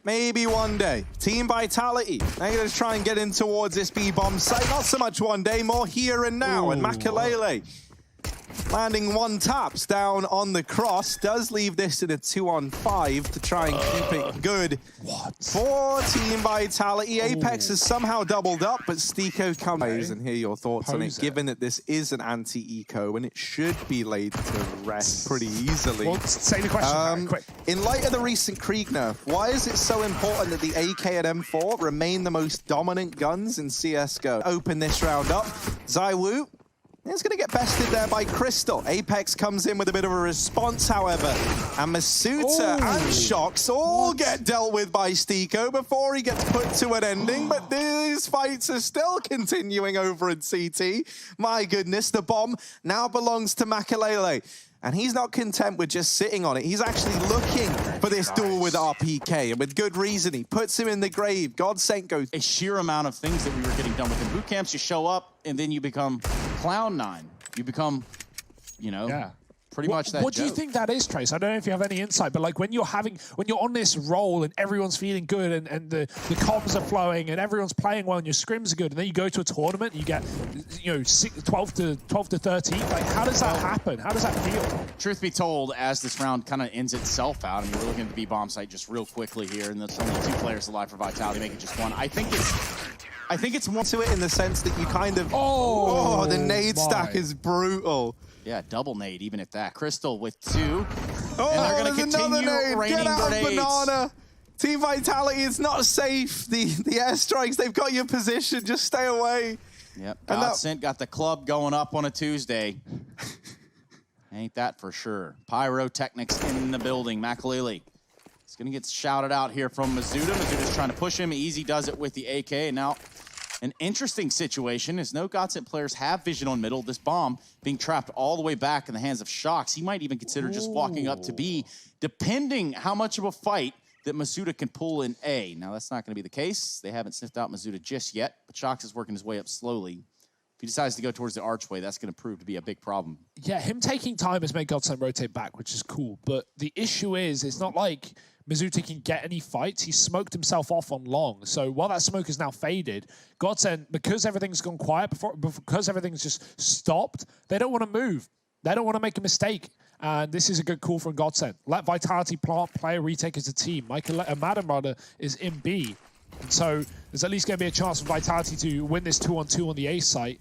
Maybe one day. Team Vitality. They're going to try and get in towards this B-bomb site. Not so much one day, more here and now. Ooh. And Makalele landing one taps down on the cross. Does leave this in a 2-on-5 to try and keep it good. For Team Vitality. Apex has somehow doubled up, but Csgo comes and hear your thoughts on it, given that this is an anti-eco and it should be laid to rest pretty easily. Well, say the question quick. In light of the recent Krieg nerf, why is it so important that the AK and M4 remain the most dominant guns in CSGO? Open this round up. ZywOo is going to get bested there by Crystal. Apex comes in with a bit of a response, however. And Masuta and shox all get dealt with by Csgo before he gets put to an ending. But these fights are still continuing over in CT. My goodness, the bomb now belongs to Makalele. And he's not content with just sitting on it. He's actually looking for this duel with RPK. And with good reason, he puts him in the grave. Godsent goes. A sheer amount of things that we were getting done with in boot camps. You show up, and then you become Cloud9. You become, you know, pretty much that. What do you think that is, Trace? I don't know if you have any insight, but like when you're on this roll and everyone's feeling good and the comms are flowing and everyone's playing well and your scrims are good, and then you go to a tournament and you get, you know, 12 to 13. Like, how does that happen? How does that feel? Truth be told, as this round kind of ends itself out, I mean, we're looking at the B-bomb site just real quickly here, and there's only 2 players alive for Vitality, make it just 1. I think it's more to it in the sense that you kind of... the nade stack is brutal. Yeah, double nade, even at that. Crystal with 2. And they're going to continue raining Get out grenades. Banana. Team Vitality, it's not safe. The airstrikes, they've got your position. Just stay away. Yep, Godsent got the club going up on a Tuesday. Ain't that for sure. Pyrotechnics in the building. Makalele. It's going to get shouted out here from Masuta. Masuta's trying to push him. Easy does it with the AK. And now an interesting situation is no Godsent players have vision on middle. This bomb being trapped all the way back in the hands of shox. He might even consider just walking up to B, depending how much of a fight that Masuta can pull in A. Now, that's not going to be the case. They haven't sniffed out Masuta just yet, but shox is working his way up slowly. If he decides to go towards the archway, that's going to prove to be a big problem. Yeah, him taking time has made Godsent rotate back, which is cool. But the issue is, it's not like Masuta can get any fights. He smoked himself off on long. So while that smoke is now faded, Godsent, because everything's gone quiet, because everything's just stopped, they don't want to move. They don't want to make a mistake. And this is a good call from Godsent. Let Vitality play a retake as a team. Madden rather is in B. And so there's at least going to be a chance for Vitality to win this 2-on-2 on the A site,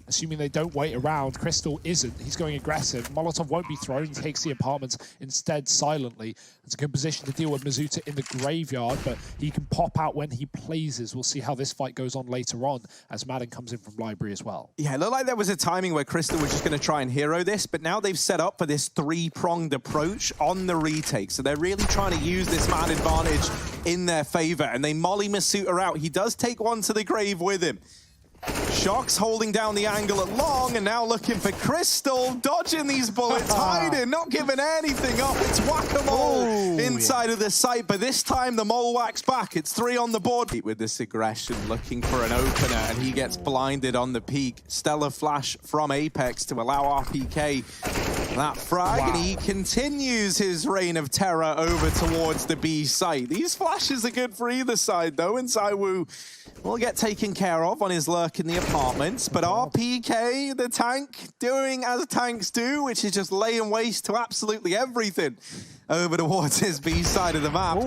assuming they don't wait around. Crystal isn't. He's going aggressive. Molotov won't be thrown. He takes the apartments instead silently. It's a good position to deal with Masuta in the graveyard, but he can pop out when he pleases. We'll see how this fight goes on later on as Madden comes in from library as well. Yeah, it looked like there was a timing where Crystal was just going to try and hero this, but now they've set up for this 3-pronged approach on the retake. So they're really trying to use this man advantage in their favor, and they molly Masuta out. He does take one to the grave with him. shox holding down the angle at long, and now looking for Crystal, dodging these bullets, hiding, not giving anything up. It's whack-a-mole inside of the site, but this time the mole whacks back. It's 3 on the board. With this aggression, looking for an opener, and he gets blinded on the peak. Stellar flash from Apex to allow RPK that frag, and he continues his reign of terror over towards the B site. These flashes are good for either side, though, and ZywOo will get taken care of on his lurk in the apartments, but RPK, the tank, doing as tanks do, which is just laying waste to absolutely everything over towards his B side of the map.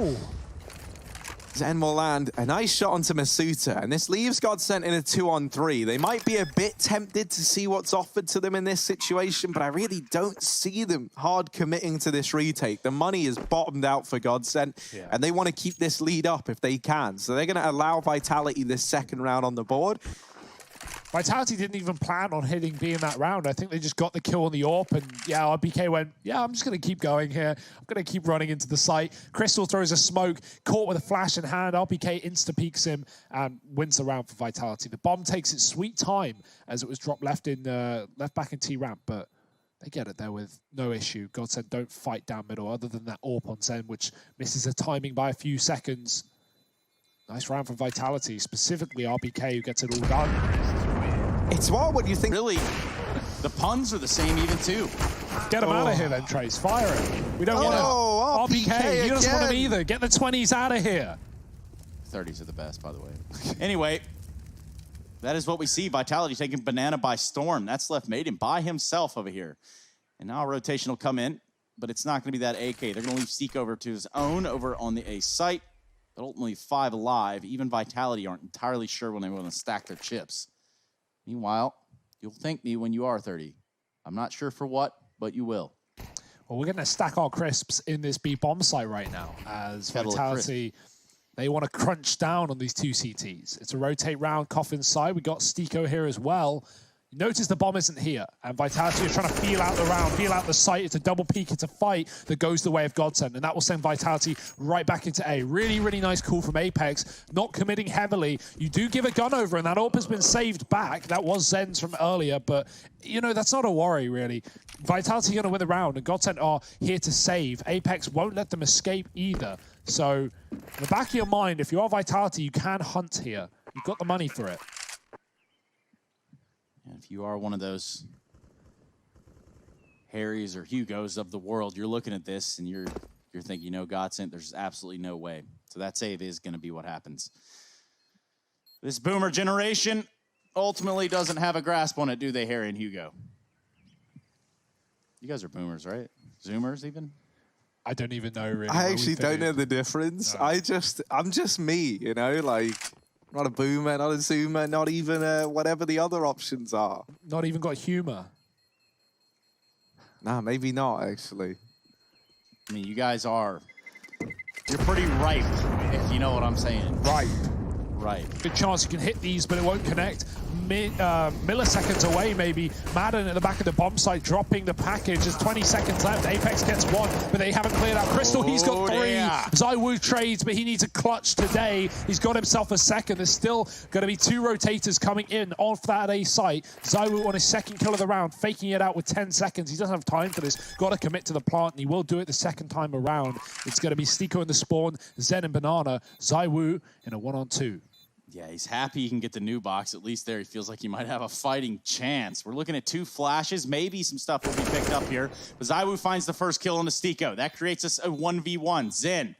Zen will land a nice shot onto Masuta, and this leaves Godsent in a 2-on-3. They might be a bit tempted to see what's offered to them in this situation, but I really don't see them hard committing to this retake. The money is bottomed out for Godsent, and they want to keep this lead up if they can. So they're going to allow Vitality this second round on the board. Vitality didn't even plan on hitting B in that round. I think they just got the kill on the AWP, and RPK went, I'm just going to keep going here. I'm going to keep running into the site. Crystal throws a smoke, caught with a flash in hand. RPK insta-peeks him and wins the round for Vitality. The bomb takes its sweet time as it was dropped left back in T-ramp, but they get it there with no issue. Godsent don't fight down middle other than that AWP on Zen, which misses the timing by a few seconds. Nice round for Vitality, specifically RPK, who gets it all done. It's wild what you think. Really, the puns are the same even too. Get him out of here then, Trace. Fire him. We don't want to. RPK, you don't want him either. Get the 20s out of here. 30s are the best, by the way. Anyway, that is what we see. Vitality taking Banana by storm. That's left Maiden by himself over here. And now a rotation will come in, but it's not going to be that AK. They're going to leave Seek over to his own over on the A site. But ultimately 5 alive. Even Vitality aren't entirely sure when they want to stack their chips. Meanwhile, you'll thank me when you are 30. I'm not sure for what, but you will. Well, we're going to stack our crisps in this B bomb site right now as Vitality, they want to crunch down on these 2 CTs. It's a rotate round, coffin side. We got Stiko here as well. Notice the bomb isn't here, and Vitality are trying to feel out the round, feel out the site. It's a double peek, it's a fight that goes the way of Godsent, and that will send Vitality right back into A. Really, really nice call from Apex, not committing heavily. You do give a gun over, and that AWP has been saved back. That was Zen's from earlier, but, you know, that's not a worry, really. Vitality are going to win the round, and Godsent are here to save. Apex won't let them escape either. So, in the back of your mind, if you are Vitality, you can hunt here. You've got the money for it. And if you are one of those Harrys or Hugos of the world, you're looking at this and you're thinking, you know, Godsent, there's absolutely no way. So that save is going to be what happens. This boomer generation ultimately doesn't have a grasp on it, do they, Harry and Hugo? You guys are boomers, right? Zoomers even? I don't even know, really. I actually don't know the difference. No. I'm just me, you know, like... Not a boomer, not a zoomer, not even whatever the other options are. Not even got humor. Nah, maybe not, actually. I mean, you guys are... You're pretty ripe, if you know what I'm saying. Ripe. Right. Good chance you can hit these, but it won't connect. Milliseconds away, maybe. Madden at the back of the bomb site dropping the package. There's 20 seconds left. Apex gets 1, but they haven't cleared out. Crystal, he's got 3. Yeah. ZywOo trades, but he needs a clutch today. He's got himself a second. There's still going to be 2 rotators coming in off that A site. ZywOo on his second kill of the round, faking it out with 10 seconds. He doesn't have time for this. Got to commit to the plant, and he will do it the second time around. It's going to be Stiko in the spawn, Zen and Banana, ZywOo in a 1-on-2. Yeah, he's happy he can get the new box. At least there he feels like he might have a fighting chance. We're looking at 2 flashes. Maybe some stuff will be picked up here. But ZywOo finds the first kill on the Stiko. That creates us a 1v1. Zen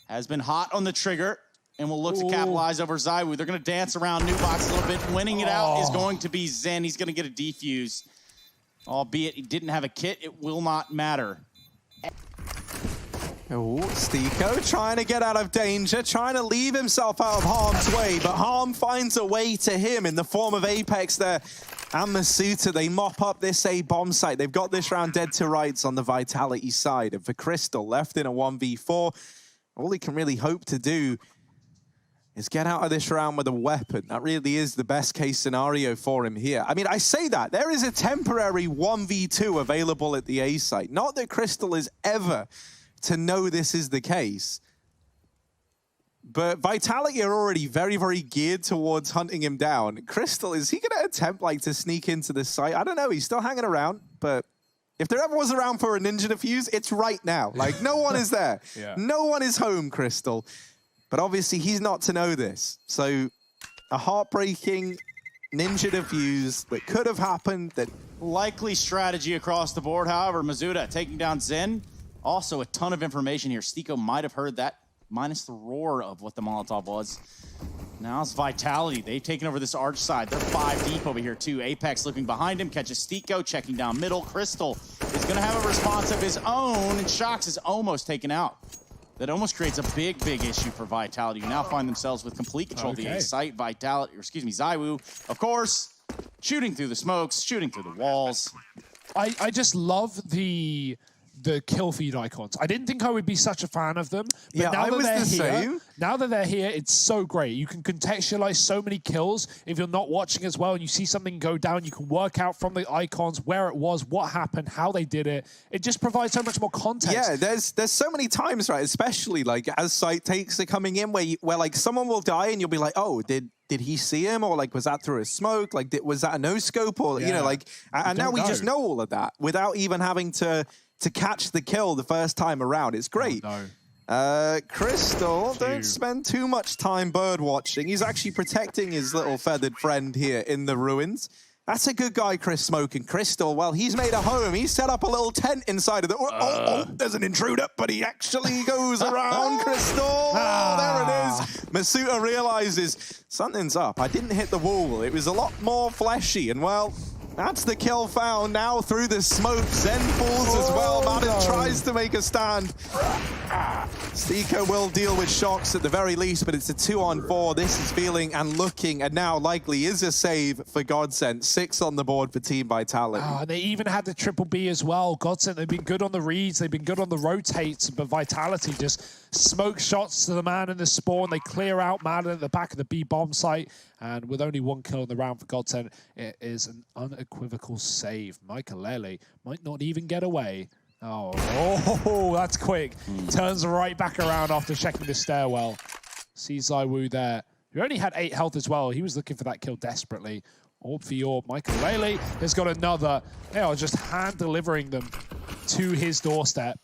has been hot on the trigger and will look to capitalize over ZywOo. They're going to dance around new box a little bit. Winning it out is going to be Zen. He's going to get a defuse. Albeit he didn't have a kit, it will not matter. Oh, Stiko trying to get out of danger, trying to leave himself out of harm's way, but harm finds a way to him in the form of Apex there. And Masuta, they mop up this A bomb site. They've got this round dead to rights on the Vitality side. And for Crystal, left in a 1v4, all he can really hope to do is get out of this round with a weapon. That really is the best case scenario for him here. I mean, I say that. There is a temporary 1v2 available at the A site. Not that Crystal is ever to know this is the case. But Vitality are already very, very geared towards hunting him down. Crystal, is he going to attempt like to sneak into this site? I don't know. He's still hanging around, but if there ever was around for a ninja defuse, it's right now. Like, no one is there. Yeah. No one is home, Crystal. But obviously, he's not to know this. So a heartbreaking ninja defuse that could have happened. That likely strategy across the board. However, Masuta taking down Zen. Also, a ton of information here. Stiko might have heard that, minus the roar of what the Molotov was. Now it's Vitality. They've taken over this arch side. They're 5 deep over here, too. Apex looking behind him, catches Stiko, checking down middle. Crystal is going to have a response of his own, and shox is almost taken out. That almost creates a big, big issue for Vitality, who now find themselves with complete control of the A site. ZywOo, of course, shooting through the smokes, shooting through the walls. I just love the kill feed icons. I didn't think I would be such a fan of them, but yeah, now that they're here, it's so great. You can contextualize so many kills. If you're not watching as well and you see something go down, you can work out from the icons where it was, what happened, how they did it. It just provides so much more context. Yeah, there's so many times, right, especially like as site takes are coming in where like someone will die and you'll be like, oh, did he see him, or like was that through a smoke, like was that a no scope, or you know, like, and now we just know all of that without even having to catch the kill the first time around. It's great. Oh, no. Crystal, don't spend too much time bird watching. He's actually protecting his little feathered friend here in the ruins. That's a good guy, Chris Smoking. Crystal, well, he's made a home. He's set up a little tent inside of the... there's an intruder, but he actually goes around, Crystal. There it is. Masuta realizes something's up. I didn't hit the wall. It was a lot more fleshy, and well, that's the kill found now through the smoke. Zen falls as well. Madden tries to make a stand. Stiko will deal with shox at the very least, but it's a 2-on-4. This is feeling and looking, and now likely is a save for Godsent. 6 on the board for Team Vitality. Oh, and they even had the triple B as well. Godsent, they've been good on the reads, they've been good on the rotates, but Vitality just smoke shots to the man in the spawn. They clear out Madden at the back of the B bomb site, and with only 1 kill in the round for Godsent, it is an unequivocal save. Michael might not even get away. Oh, that's quick. Turns right back around after checking the stairwell. Sees ZywOo there, who only had 8 health as well. He was looking for that kill desperately. Orb for Orb. Michael has got another. They are just hand delivering them to his doorstep.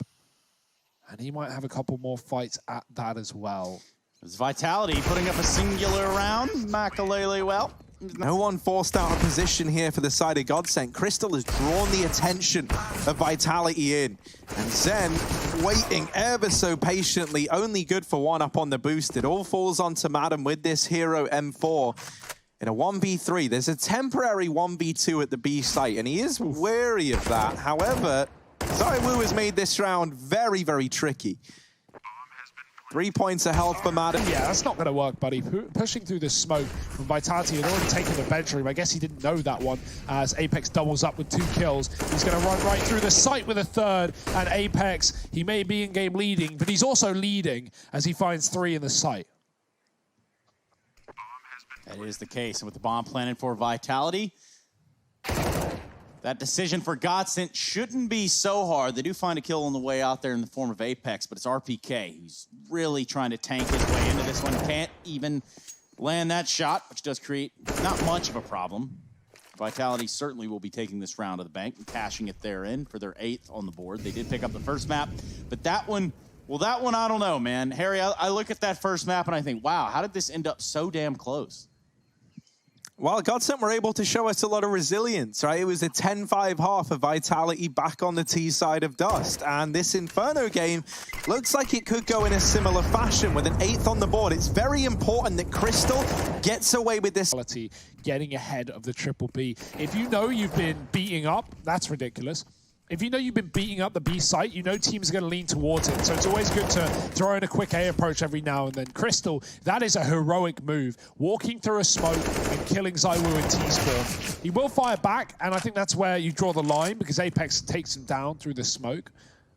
And he might have a couple more fights at that as well. It's Vitality putting up a singular round. Makalele, well. No one forced out of position here for the side of Godsent. Crystal has drawn the attention of Vitality in. And Zen waiting ever so patiently, only good for 1 up on the boost. It all falls onto Madden with this hero M4. In a 1v3, there's a temporary 1v2 at the B site, and he is wary of that. However, ZywOo has made this round very, very tricky. 3 points of health for Madden. Yeah, that's not going to work, buddy. Pushing through the smoke from Vitality had already taken the bedroom. I guess he didn't know that one as Apex doubles up with 2 kills. He's going to run right through the site with a 3rd. And Apex, he may be in-game leading, but he's also leading as he finds 3 in the site. That is the case. And with the bomb planted for Vitality, that decision for Godsent shouldn't be so hard. They do find a kill on the way out there in the form of Apex, but it's RPK who's really trying to tank his way into this one. Can't even land that shot, which does create not much of a problem. Vitality certainly will be taking this round to the bank and cashing it therein for their 8th on the board. They did pick up the first map, but that one, well, that one, I don't know, man. Harry, I look at that first map and I think, wow, how did this end up so damn close? Well, Godsent were able to show us a lot of resilience, right? It was a 10-5 half of Vitality back on the T side of Dust. And this Inferno game looks like it could go in a similar fashion with an 8th on the board. It's very important that Crystal gets away with this. Getting ahead of the triple B. If you know you've been beating up, that's ridiculous. If you know you've been beating up the B site, you know teams are going to lean towards it. So it's always good to throw in a quick A approach every now and then. Crystal, that is a heroic move. Walking through a smoke and killing ZywOo in T-spawn. He will fire back, and I think that's where you draw the line because Apex takes him down through the smoke.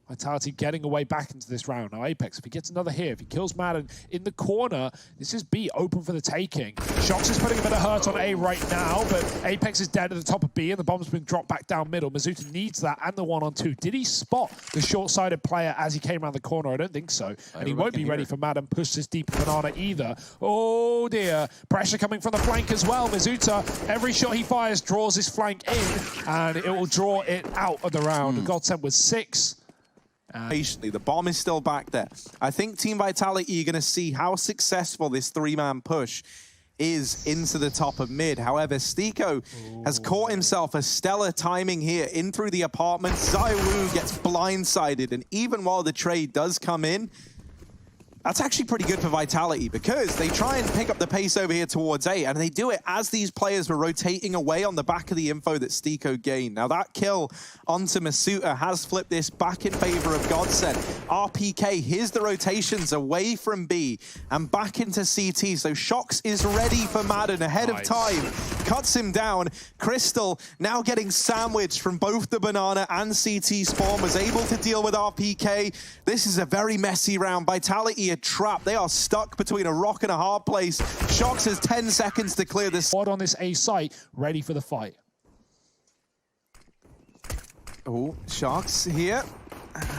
Vitality getting away back into this round. Now Apex, if he gets another here, if he kills Madden in the corner, this is B open for the taking. shox is putting a bit of hurt on A right now, but Apex is dead at the top of B and the bomb's been dropped back down middle. Masuta needs that and the 1-on-2. Did he spot the short-sided player as he came around the corner? I don't think so. And he won't be ready for Madden push this deep banana either. Oh dear. Pressure coming from the flank as well. Masuta, every shot he fires draws his flank in and it will draw it out of the round. Godsent was 6. Patiently, the bomb is still back there. I think Team Vitality, you're going to see how successful this 3-man push is into the top of mid. However, Stiko has caught himself a stellar timing here in through the apartment. ZywOo gets blindsided, and even while the trade does come in, that's actually pretty good for Vitality because they try and pick up the pace over here towards A, and they do it as these players were rotating away on the back of the info that Stiko gained. Now that kill onto Masuta has flipped this back in favor of Godsent. RPK, here's the rotations away from B and back into CT. So shox is ready for Madden ahead of time. Cuts him down. Crystal now getting sandwiched from both the banana and CT spawn, was able to deal with RPK. This is a very messy round. Vitality trapped. They are stuck between a rock and a hard place. shox has 10 seconds to clear this. Squad on this A site, ready for the fight. Oh, shox here.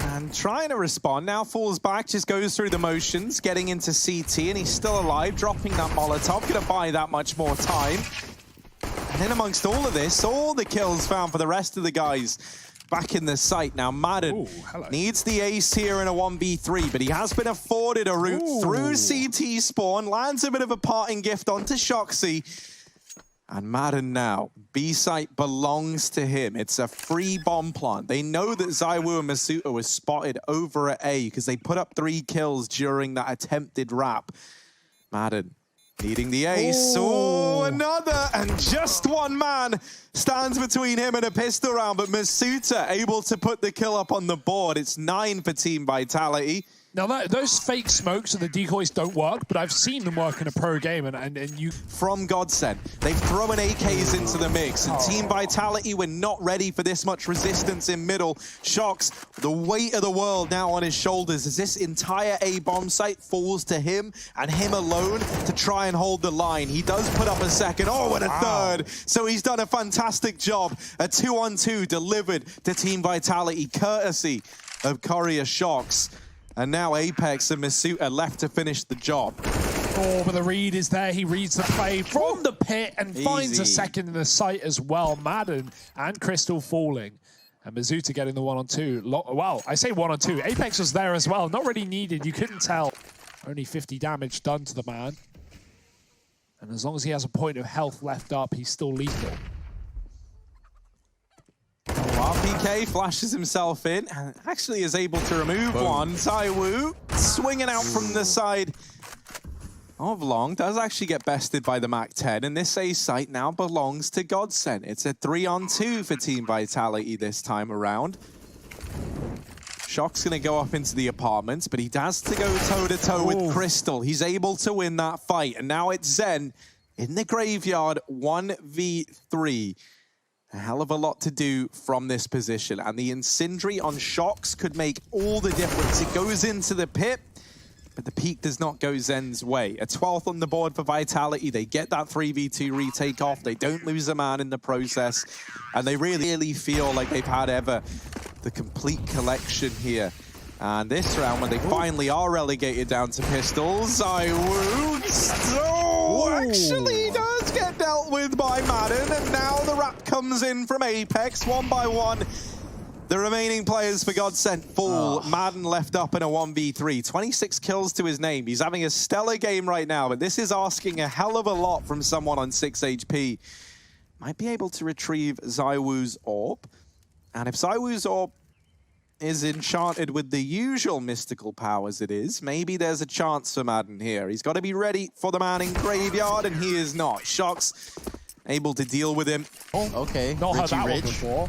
And trying to respond. Now falls back, just goes through the motions, getting into CT, and he's still alive, dropping that Molotov. Gonna buy that much more time. And in amongst all of this, all the kills found for the rest of the guys back in the site. Now Madden needs the ace here in a 1v3, but he has been afforded a route through CT spawn, lands a bit of a parting gift onto shoxy. And Madden now, B site belongs to him. It's a free bomb plant. They know that ZywOo and Masuta was spotted over at A because they put up 3 kills during that attempted wrap. Madden needing the ace. Oh, another, and just one man stands between him and a pistol round, but Masuta able to put the kill up on the board. It's 9 for Team Vitality. Now, those fake smokes and the decoys don't work, but I've seen them work in a pro game, and you... From Godsent, they've thrown AKs into the mix, and Team Vitality were not ready for this much resistance in middle. shox, the weight of the world now on his shoulders as this entire A bomb site falls to him, and him alone to try and hold the line. He does put up a second, and a third. So he's done a fantastic job. A 2-on-2 delivered to Team Vitality, courtesy of Courier shox. And now Apex and Masuta left to finish the job. Oh, but the read is there. He reads the play from the pit and finds a second in the site as well. Madden and Crystal falling. And Masuta getting the 1-on-2. Well, I say 1-on-2. Apex was there as well. Not really needed. You couldn't tell. Only 50 damage done to the man. And as long as he has a point of health left up, he's still lethal. RPK flashes himself in and actually is able to remove one. ZywOo swinging out from the side of Long does actually get bested by the MAC-10, and this A site now belongs to Godsent. It's a 3-on-2 for Team Vitality this time around. shox going to go up into the apartments, but he has to go toe-to-toe with Crystal. He's able to win that fight, and now it's Zen in the graveyard, 1v3. A hell of a lot to do from this position, and the incendiary on shox could make all the difference. It goes into the pit, but the peak does not go Zen's way. A 12th on the board for Vitality. They get that 3v2 retake off. They don't lose a man in the process, and they really feel like they've had ever the complete collection here. And this round, when they finally are relegated down to pistols, ZywOo actually does get dealt with by Madden, and now the wrap comes in from Apex, 1 by 1. The remaining players for Godsent fall. Madden left up in a 1v3. 26 kills to his name. He's having a stellar game right now, but this is asking a hell of a lot from someone on 6 HP. Might be able to retrieve ZywOo's orb, and if ZywOo's orb is enchanted with the usual mystical powers it is, maybe there's a chance for Madden here. He's got to be ready for the man in graveyard, and he is not. shox able to deal with him. Okay. Not heard that one before.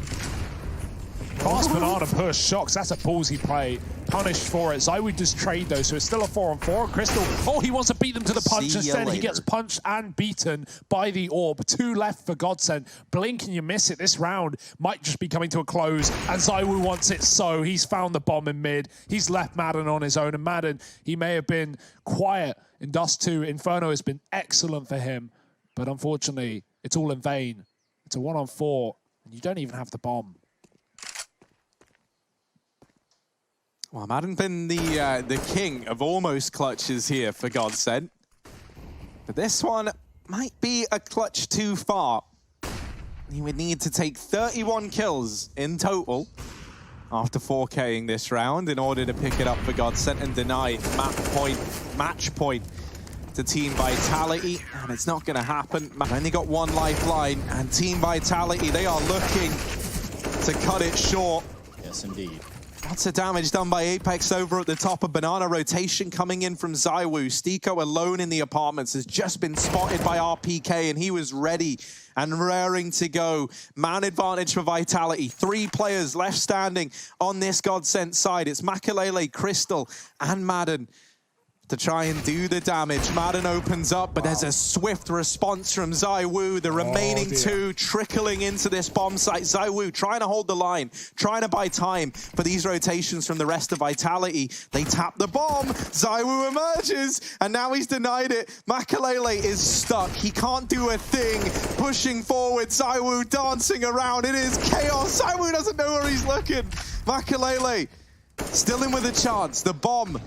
Fast banana push, shox. That's a ballsy play. Punished for it. ZywOo does trade though, so it's still a 4-on-4. Crystal, he wants to beat them to the punch. Instead, he gets punched and beaten by the orb. 2 left for Godsent. Blink and you miss it. This round might just be coming to a close, and ZywOo wants it so. He's found the bomb in mid. He's left Madden on his own, and Madden, he may have been quiet in Dust 2. Inferno has been excellent for him, but unfortunately, it's all in vain. It's a 1-on-4, and you don't even have the bomb. Well, Madden been the king of almost clutches here for Godsent. But this one might be a clutch too far. He would need to take 31 kills in total after 4K'ing this round in order to pick it up for Godsent and deny match point to Team Vitality. And it's not going to happen. Only got 1 lifeline, and Team Vitality, they are looking to cut it short. Yes, indeed. Lots of damage done by Apex over at the top of Banana. Rotation coming in from ZywOo. Stiko alone in the apartments has just been spotted by RPK, and he was ready and raring to go. Man advantage for Vitality. 3 players left standing on this Godsent side. It's Makalele, Crystal, and Madden to try and do the damage. Madden opens up, but there's a swift response from ZywOo. The remaining 2 trickling into this bomb site. ZywOo trying to hold the line, trying to buy time for these rotations from the rest of Vitality. They tap the bomb. ZywOo emerges, and now he's denied it. Makalele is stuck. He can't do a thing. Pushing forward, ZywOo dancing around. It is chaos. ZywOo doesn't know where he's looking. Makalele still in with a chance. The bomb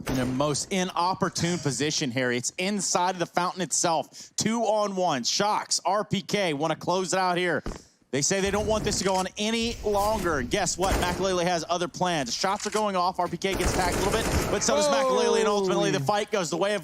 in the most inopportune position, Harry. It's inside of the fountain itself. 2-on-1. shox, RPK want to close it out here. They say they don't want this to go on any longer. And guess what? Makalele has other plans. Shots are going off. RPK gets tagged a little bit, but so does Makalele, and ultimately the fight goes the way of